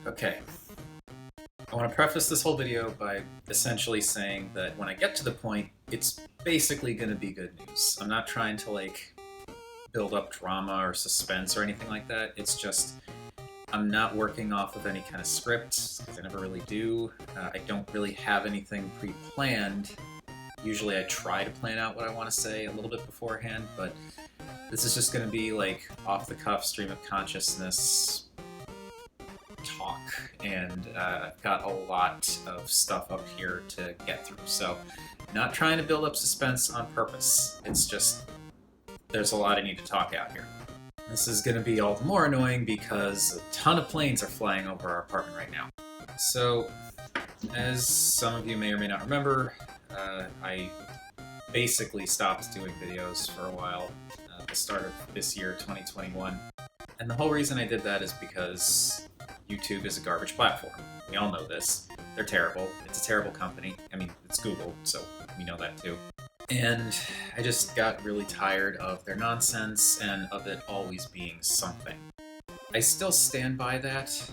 Okay, I want to preface this whole video by essentially saying that when I get to the point, it's basically going to be good news. I'm not trying to build up drama or suspense or anything like that. It's just I'm not working off of any kind of script, because I never really do. I don't really have anything pre-planned. Usually I try to plan out what I want to say a little bit beforehand, but this is just going to be off-the-cuff stream of consciousness talk, and I've got a lot of stuff up here to get through, so not trying to build up suspense on purpose. It's just there's a lot I need to talk out here. This is going to be all the more annoying because a ton of planes are flying over our apartment right now. So, as some of you may or may not remember, I basically stopped doing videos for a while at the start of this year, 2021. And the whole reason I did that is because YouTube is a garbage platform. We all know this. They're terrible. It's a terrible company. I mean, it's Google, so we know that too. And I just got really tired of their nonsense and of it always being something. I still stand by that.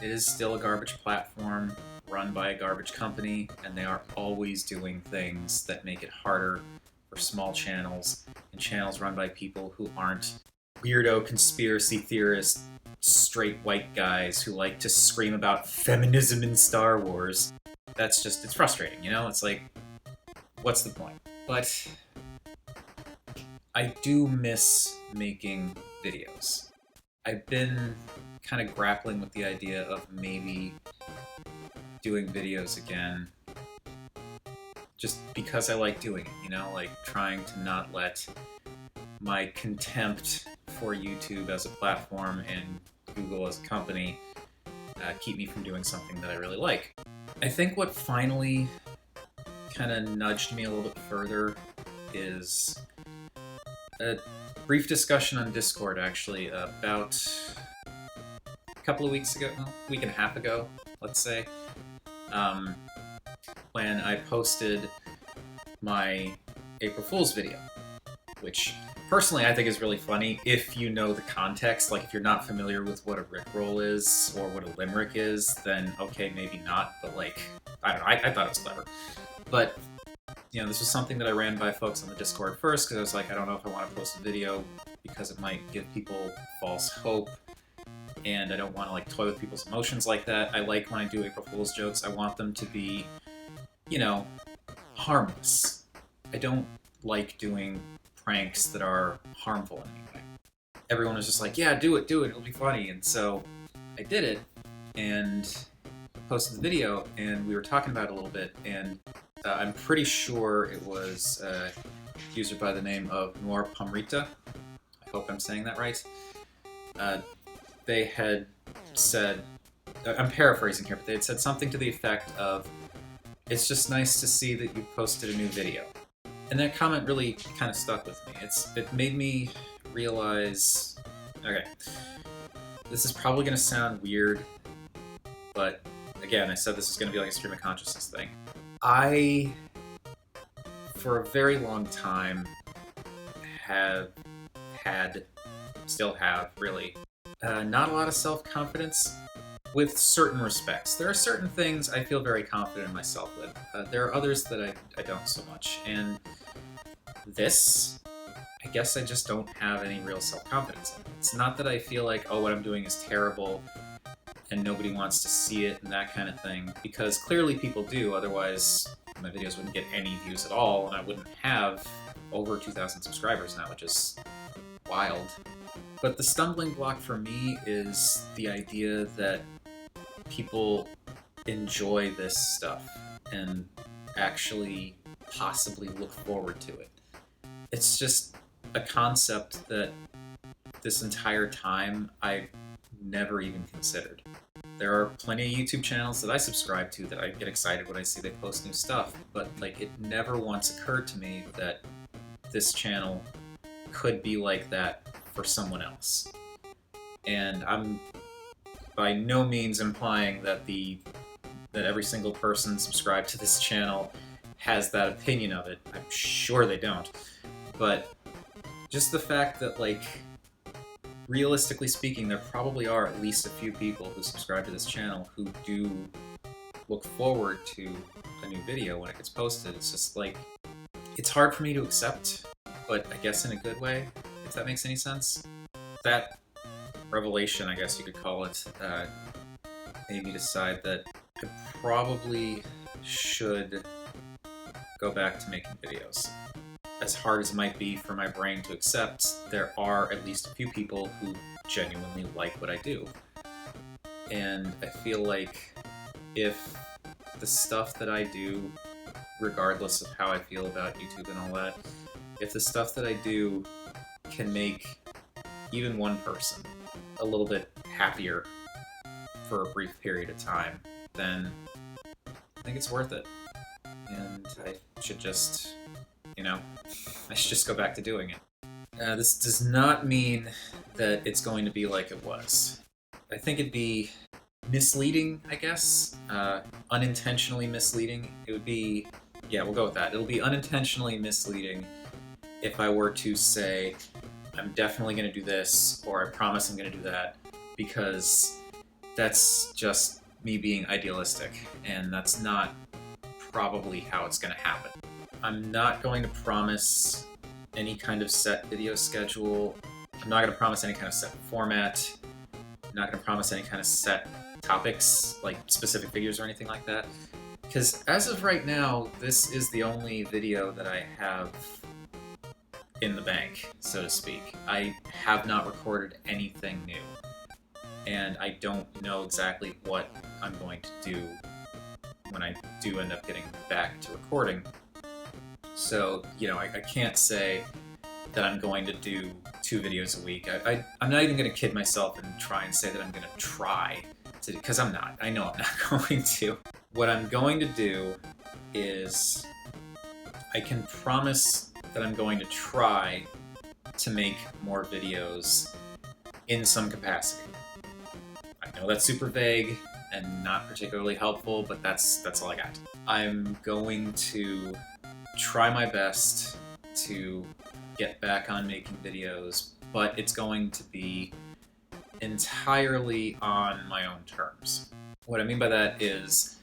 It is still a garbage platform run by a garbage company, and they are always doing things that make it harder for small channels and channels run by people who aren't weirdo conspiracy theorists, straight white guys who like to scream about feminism in Star Wars. That's just, it's frustrating, you know? It's like, what's the point? But I do miss making videos. I've been kind of grappling with the idea of maybe doing videos again, just because I like doing it, you know? Like trying to not let my contempt for YouTube as a platform and Google as a company keep me from doing something that I really like. I think what finally kind of nudged me a little bit further is a brief discussion on Discord, actually, about a couple of weeks ago, well, a week and a half ago, let's say, when I posted my April Fool's video, which personally I think is really funny if you know the context. Like, if you're not familiar with what a Rickroll is or what a limerick is, then okay, maybe not, but I don't know, I thought it was clever. But, you know, this was something that I ran by folks on the Discord first, because I was like, I don't know if I want to post a video because it might give people false hope, and I don't want to toy with people's emotions like that. I like when I do April Fool's jokes, I want them to be, you know, harmless. I don't like doing pranks that are harmful in any way. Everyone was just like, yeah, do it, it'll be funny. And so I did it and posted the video, and we were talking about it a little bit, and I'm pretty sure it was a user by the name of Noir Pumrita. I hope I'm saying that right. They had said, I'm paraphrasing here, but they had said something to the effect of, it's just nice to see that you posted a new video. And that comment really kind of stuck with me. It made me realize, okay, this is probably going to sound weird, but again, I said this is going to be like a stream of consciousness thing. I, for a very long time, still have, really, not a lot of self-confidence with certain respects. There are certain things I feel very confident in myself with. There are others that I don't so much. And this, I guess I just don't have any real self-confidence in it. It's not that I feel like, oh, what I'm doing is terrible and nobody wants to see it and that kind of thing, because clearly people do, otherwise my videos wouldn't get any views at all, and I wouldn't have over 2,000 subscribers now, which is wild. But the stumbling block for me is the idea that people enjoy this stuff and actually possibly look forward to it. It's just a concept that this entire time I never even considered. There are plenty of YouTube channels that I subscribe to that I get excited when I see they post new stuff, but it never once occurred to me that this channel could be like that for someone else. And I'm by no means implying that every single person subscribed to this channel has that opinion of it. I'm sure they don't. But just the fact that realistically speaking, there probably are at least a few people who subscribe to this channel who do look forward to a new video when it gets posted. It's just like, it's hard for me to accept, but I guess in a good way, if that makes any sense. That revelation, I guess you could call it, made me decide that I probably should go back to making videos. As hard as it might be for my brain to accept, there are at least a few people who genuinely like what I do. And I feel like if the stuff that I do, regardless of how I feel about YouTube and all that, if the stuff that I do can make even one person a little bit happier for a brief period of time, then I think it's worth it. And I should just, I should just go back to doing it. This does not mean that it's going to be like it was. I think it'd be misleading, I guess. Unintentionally misleading. It would be, yeah, we'll go with that. It'll be unintentionally misleading if I were to say, I'm definitely going to do this, or I promise I'm going to do that, because that's just me being idealistic, and that's not probably how it's going to happen. I'm not going to promise any kind of set video schedule. I'm not going to promise any kind of set format. I'm not going to promise any kind of set topics, like specific figures or anything like that. Because as of right now, this is the only video that I have in the bank, so to speak. I have not recorded anything new. And I don't know exactly what I'm going to do when I do end up getting back to recording. So, I can't say that I'm going to do 2 videos a week. I'm not even going to kid myself and try and say that I'm going to try to, because I'm not. I know I'm not going to. What I'm going to do is, I can promise that I'm going to try to make more videos in some capacity. I know that's super vague and not particularly helpful, but that's all I got. I'm going to try my best to get back on making videos, but it's going to be entirely on my own terms. What I mean by that is,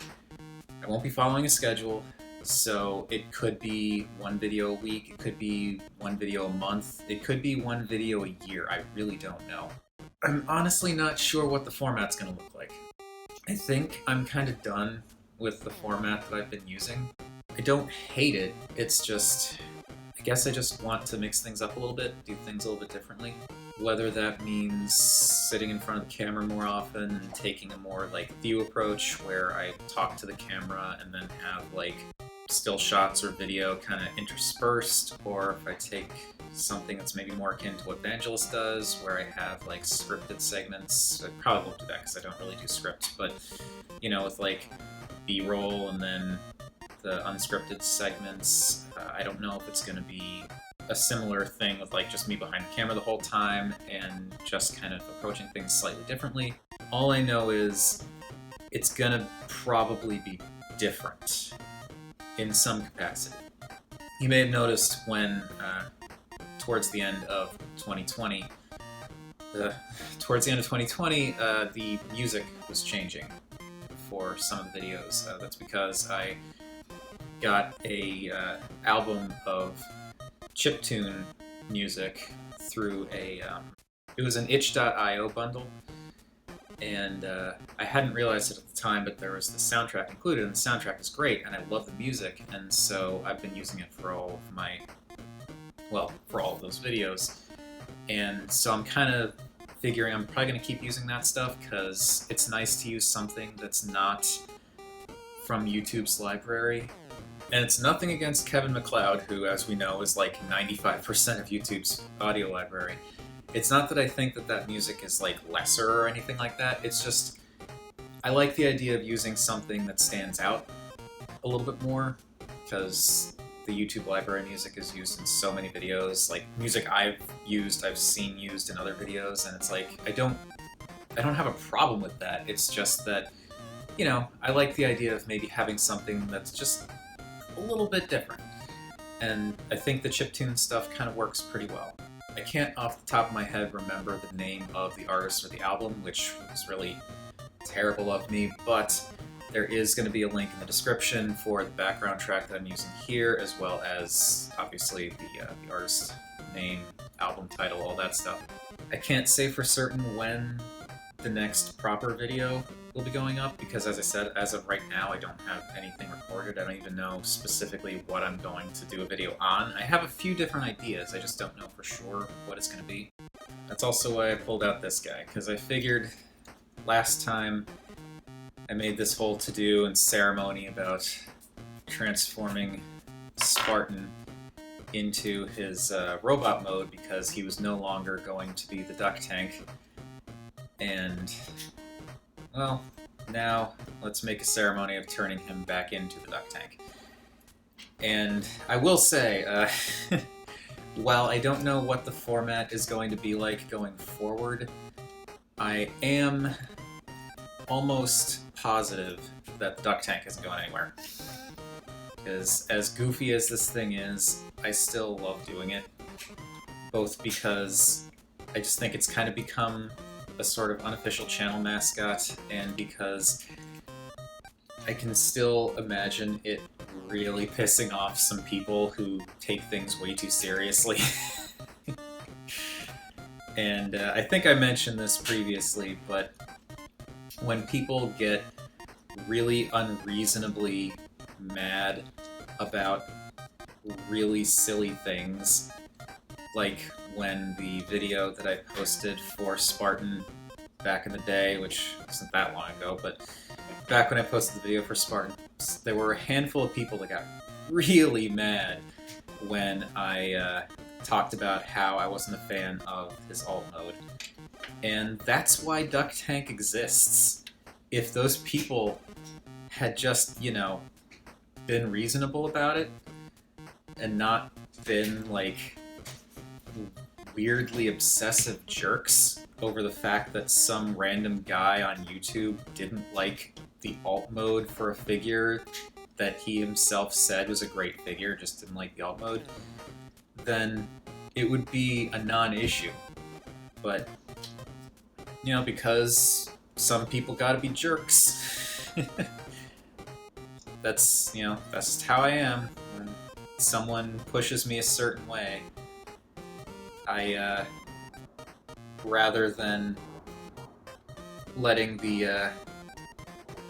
I won't be following a schedule, so it could be 1 video a week, it could be 1 video a month, it could be 1 video a year, I really don't know. I'm honestly not sure what the format's going to look like. I think I'm kind of done with the format that I've been using. I don't hate it, it's just, I guess I just want to mix things up a little bit, do things a little bit differently. Whether that means sitting in front of the camera more often and taking a more view approach where I talk to the camera and then have still shots or video kind of interspersed, or if I take something that's maybe more akin to what Vangelis does, where I have scripted segments. I probably won't do that because I don't really do scripts, but with B-roll and then the unscripted segments. I don't know if it's going to be a similar thing with just me behind the camera the whole time and just kind of approaching things slightly differently. All I know is it's going to probably be different in some capacity. You may have noticed when towards the end of 2020, the music was changing for some of the videos. That's because I got a album of chiptune music through it was an itch.io bundle, and I hadn't realized it at the time, but there was the soundtrack included, and the soundtrack is great, and I love the music, and so I've been using it for all of those videos, and so I'm kind of figuring I'm probably going to keep using that stuff, because it's nice to use something that's not from YouTube's library. And it's nothing against Kevin MacLeod, who, as we know, is 95% of YouTube's audio library. It's not that I think that music is lesser or anything like that. It's just, I like the idea of using something that stands out a little bit more, because the YouTube library music is used in so many videos. Music I've seen used in other videos, and it's I don't have a problem with that. It's just that, I like the idea of maybe having something that's just a little bit different. And I think the chiptune stuff kind of works pretty well. I can't off the top of my head remember the name of the artist or the album, which was really terrible of me, but there is going to be a link in the description for the background track that I'm using here, as well as, obviously, the artist name, album title, all that stuff. I can't say for certain when the next proper video will be going up, because as I said, as of right now, I don't have anything recorded. I don't even know specifically what I'm going to do a video on. I have a few different ideas, I just don't know for sure what it's going to be. That's also why I pulled out this guy, because I figured last time I made this whole to-do and ceremony about transforming Spartan into his robot mode because he was no longer going to be the duck tank. And, well, now let's make a ceremony of turning him back into the duck tank. And I will say, while I don't know what the format is going to be like going forward, I am almost positive that the duck tank isn't going anywhere. Because as goofy as this thing is, I still love doing it. Both because I just think it's kind of become a sort of unofficial channel mascot, and because I can still imagine it really pissing off some people who take things way too seriously. And I think I mentioned this previously, but when people get really unreasonably mad about really silly things, like when the video that I posted for Spartan back in the day, which wasn't that long ago, but back when I posted the video for Spartan, there were a handful of people that got really mad when I talked about how I wasn't a fan of his alt mode. And that's why Duck Tank exists. If those people had just, you know, been reasonable about it, and not been, like, weirdly obsessive jerks over the fact that some random guy on YouTube didn't like the alt mode for a figure that he himself said was a great figure, just didn't like the alt mode, then it would be a non-issue. But, you know, because some people gotta be jerks. That's, you know, that's just how I am. When someone pushes me a certain way, I, rather than letting the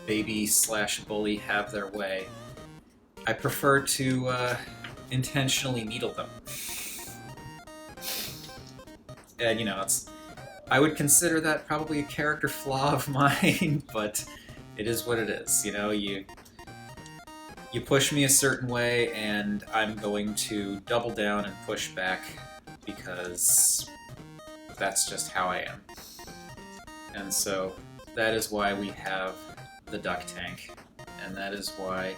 baby/bully have their way, I prefer to intentionally needle them. And, you know, I would consider that probably a character flaw of mine, but it is what it is. You know, you push me a certain way, and I'm going to double down and push back, because that's just how I am. And so that is why we have the duck tank, and that is why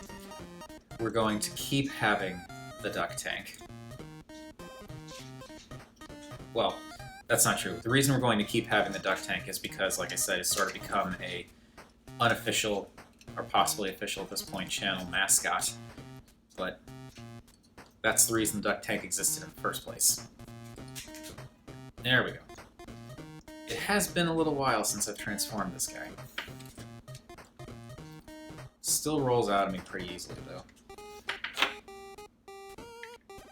we're going to keep having the duck tank. Well, that's not true. The reason we're going to keep having the duck tank is because, like I said, it's sort of become a unofficial, or possibly official at this point, channel mascot. But that's the reason the duck tank existed in the first place. There we go. It has been a little while since I've transformed this guy. Still rolls out of me pretty easily, though.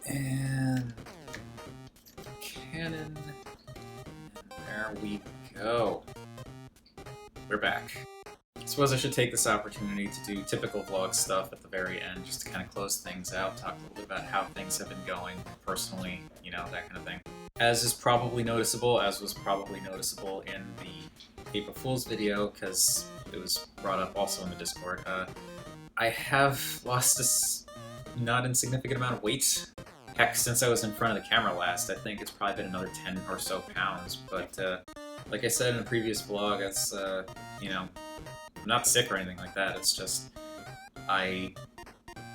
And cannon. There we go. We're back. I suppose I should take this opportunity to do typical vlog stuff at the very end, just to kind of close things out, talk a little bit about how things have been going personally, you know, that kind of thing. As is probably noticeable, as was probably noticeable in the April Fool's video, because it was brought up also in the Discord, I have lost this not insignificant amount of weight. Heck, since I was in front of the camera last, I think it's probably been another 10 or so pounds, but like I said in a previous vlog, it's, you know, I'm not sick or anything like that, it's just,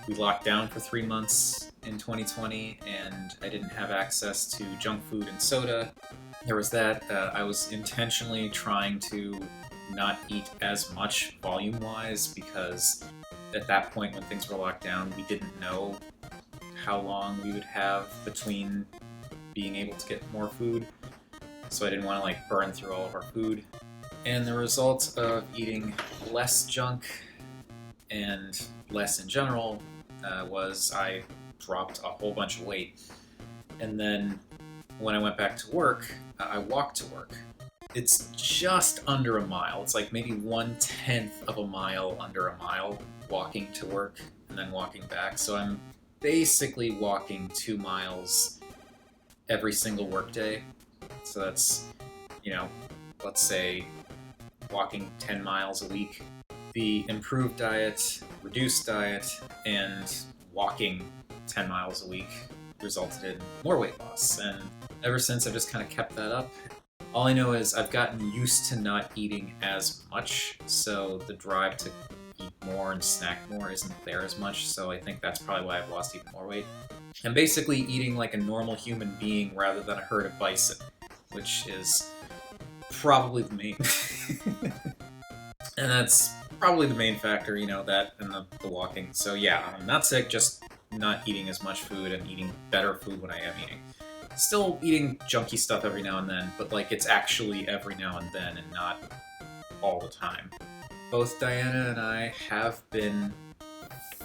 we locked down for 3 months in 2020, and I didn't have access to junk food and soda. There was that. I was intentionally trying to not eat as much volume-wise, because at that point when things were locked down, we didn't know how long we would have between being able to get more food, so I didn't want to like burn through all of our food. And the result of eating less junk and less in general was I dropped a whole bunch of weight. And then when I went back to work, I walked to work. It's just under a mile. It's like maybe 1/10 of a mile under a mile walking to work and then walking back. So I'm basically walking 2 miles every single workday. So that's, you know, let's say walking 10 miles a week. The improved diet, reduced diet, and walking 10 miles a week resulted in more weight loss. And ever since, I've just kind of kept that up. All I know is I've gotten used to not eating as much, so the drive to eat more and snack more isn't there as much, so I think that's probably why I've lost even more weight. I'm basically eating like a normal human being rather than a herd of bison, which is probably the main... and that's probably the main factor, you know, that and the walking. So yeah, I'm not sick, just not eating as much food and eating better food when I am eating. Still eating junky stuff every now and then, but like it's actually every now and then and not all the time. Both Diana and I have been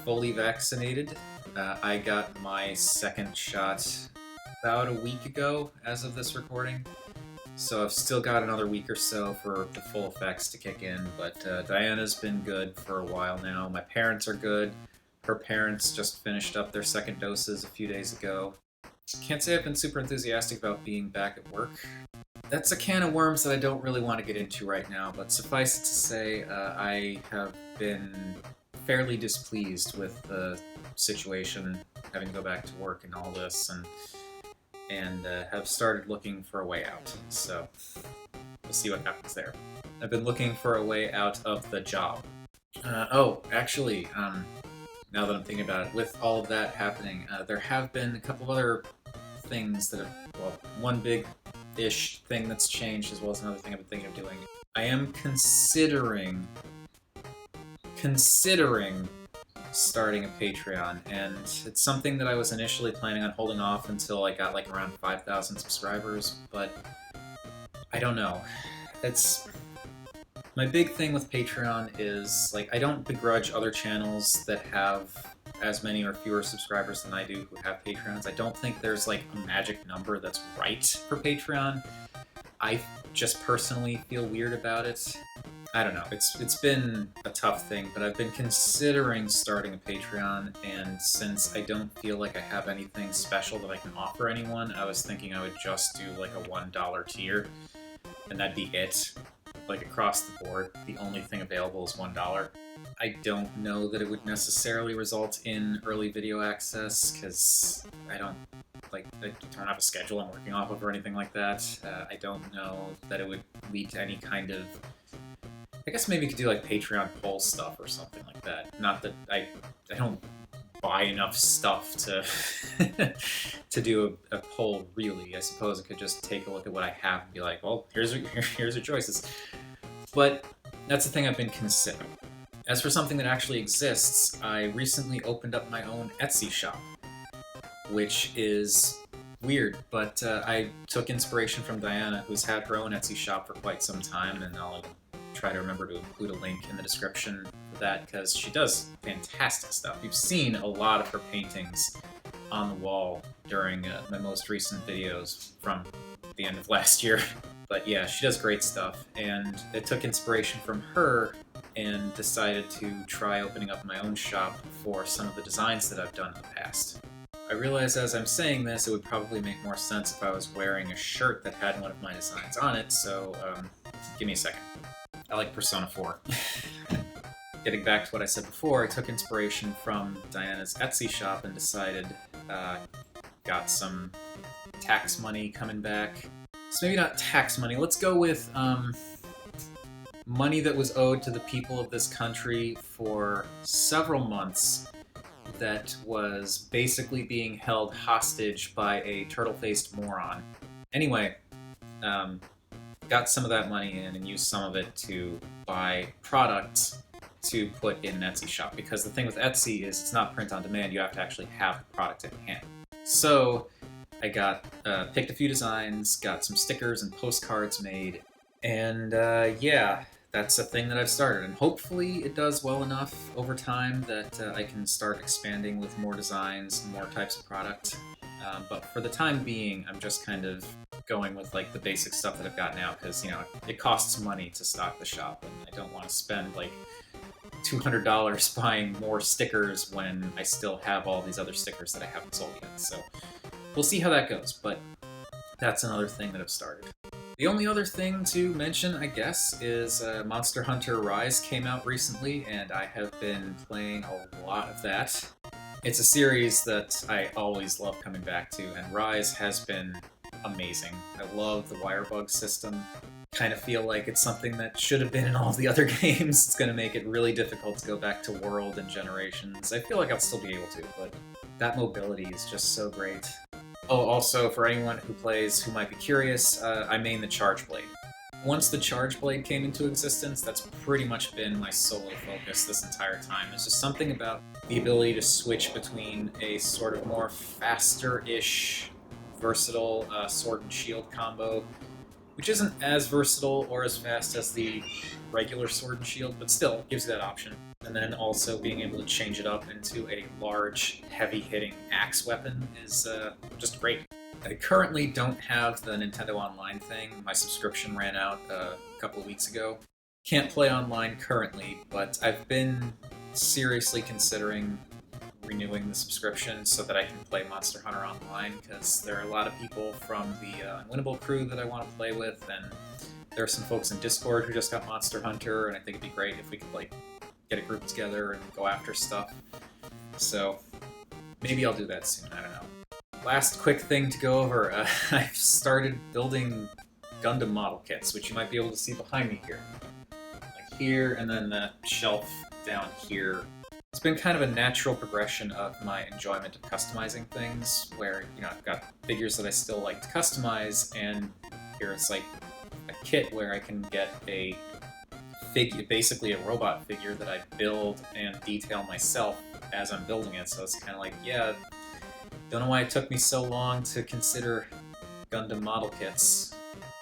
fully vaccinated. I got my second shot about a week ago as of this recording, so I've still got another week or so for the full effects to kick in, but Diana's been good for a while now. My parents are good. Her parents just finished up their second doses a few days ago. Can't say I've been super enthusiastic about being back at work. That's a can of worms that I don't really want to get into right now, but suffice it to say, I have been fairly displeased with the situation, having to go back to work and all this, and have started looking for a way out. So we'll see what happens there. I've been looking for a way out of the job. Actually, now that I'm thinking about it, with all of that happening, there have been a couple of other things that have, well, one big-ish thing that's changed, as well as another thing I've been thinking of doing. I am considering starting a Patreon, and it's something that I was initially planning on holding off until I got like around 5,000 subscribers, but I don't know. My big thing with Patreon is, like, I don't begrudge other channels that have as many or fewer subscribers than I do who have Patreons. I don't think there's, like, a magic number that's right for Patreon. I just personally feel weird about it. I don't know. It's been a tough thing, but I've been considering starting a Patreon, and since I don't feel like I have anything special that I can offer anyone, I was thinking I would just do, like, a $1 tier, and that'd be it. Like, across the board, the only thing available is $1. I don't know that it would necessarily result in early video access, because I don't have a schedule I'm working off of or anything like that. I don't know that it would lead to any kind of... I guess maybe you could do, like, Patreon poll stuff or something like that. Not that I don't buy enough stuff to to do a poll, really. I suppose I could just take a look at what I have and be like, well, here's your choices. But that's the thing I've been considering. As for something that actually exists, I recently opened up my own Etsy shop, which is weird, but I took inspiration from Diana, who's had her own Etsy shop for quite some time, and I'll try to remember to include a link in the description for that, because she does fantastic stuff. You've seen a lot of her paintings on the wall during my most recent videos from the end of last year. But yeah, she does great stuff, and I took inspiration from her and decided to try opening up my own shop for some of the designs that I've done in the past. I realize as I'm saying this, it would probably make more sense if I was wearing a shirt that had one of my designs on it, so give me a second. I like Persona 4. Getting back to what I said before, I took inspiration from Diana's Etsy shop and decided, got some tax money coming back. So maybe not tax money, let's go with money that was owed to the people of this country for several months that was basically being held hostage by a turtle-faced moron. Anyway, got some of that money in and used some of it to buy products to put in an Etsy shop, because the thing with Etsy is it's not print on demand, you have to actually have the product in hand. So I got picked a few designs, got some stickers and postcards made, and yeah, that's a thing that I've started. And hopefully, it does well enough over time that I can start expanding with more designs and more types of product. But for the time being, I'm just kind of going with like the basic stuff that I've got now because it costs money to stock the shop, and I don't want to spend like $200 buying more stickers when I still have all these other stickers that I haven't sold yet. So we'll see how that goes, but that's another thing that I've started. The only other thing to mention, I guess, is Monster Hunter Rise came out recently, and I have been playing a lot of that. It's a series that I always love coming back to, and Rise has been amazing. I love the wire bug system. Kind of feel like it's something that should have been in all of the other games. It's going to make it really difficult to go back to World and Generations. I feel like I'll still be able to, but that mobility is just so great. Oh, also, for anyone who plays who might be curious, I main the Charge Blade. Once the Charge Blade came into existence, that's pretty much been my solo focus this entire time. There's just something about the ability to switch between a sort of more faster-ish, versatile sword and shield combo, which isn't as versatile or as fast as the regular sword and shield, but still gives you that option. And then also being able to change it up into a large, heavy-hitting axe weapon is just great. I currently don't have the Nintendo Online thing. My subscription ran out a couple of weeks ago. Can't play online currently, but I've been seriously considering renewing the subscription so that I can play Monster Hunter Online, because there are a lot of people from the Unwinnable crew that I want to play with, and there are some folks in Discord who just got Monster Hunter, and I think it'd be great if we could like get a group together and go after stuff. So maybe I'll do that soon, I don't know. Last quick thing to go over, I've started building Gundam model kits, which you might be able to see behind me here. Like here, and then the shelf down here. It's been kind of a natural progression of my enjoyment of customizing things, where, I've got figures that I still like to customize, and here it's like a kit where I can get a figure, basically a robot figure that I build and detail myself as I'm building it, so it's kind of like, yeah, don't know why it took me so long to consider Gundam model kits.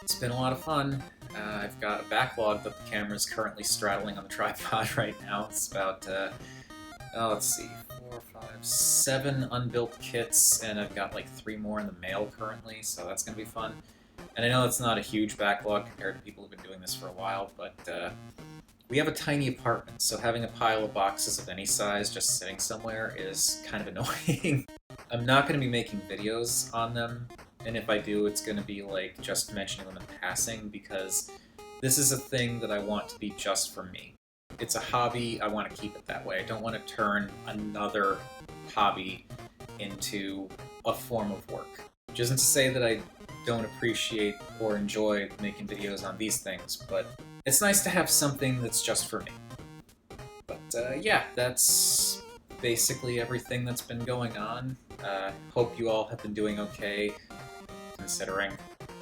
It's been a lot of fun. I've got a backlog that the camera's currently straddling on the tripod right now. It's about, let's see, 4, 5, 7 unbuilt kits, and I've got like 3 more in the mail currently, so that's going to be fun. And I know it's not a huge backlog compared to people who've been doing this for a while, but we have a tiny apartment, so having a pile of boxes of any size just sitting somewhere is kind of annoying. I'm not going to be making videos on them, and if I do, it's going to be like just mentioning them in passing, because this is a thing that I want to be just for me. It's a hobby, I want to keep it that way. I don't want to turn another hobby into a form of work. Which isn't to say that I don't appreciate or enjoy making videos on these things, but it's nice to have something that's just for me. But yeah, that's basically everything that's been going on. Hope you all have been doing okay, considering,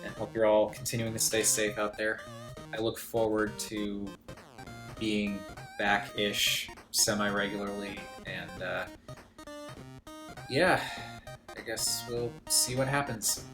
and hope you're all continuing to stay safe out there. I look forward to being back-ish semi-regularly, and yeah, I guess we'll see what happens.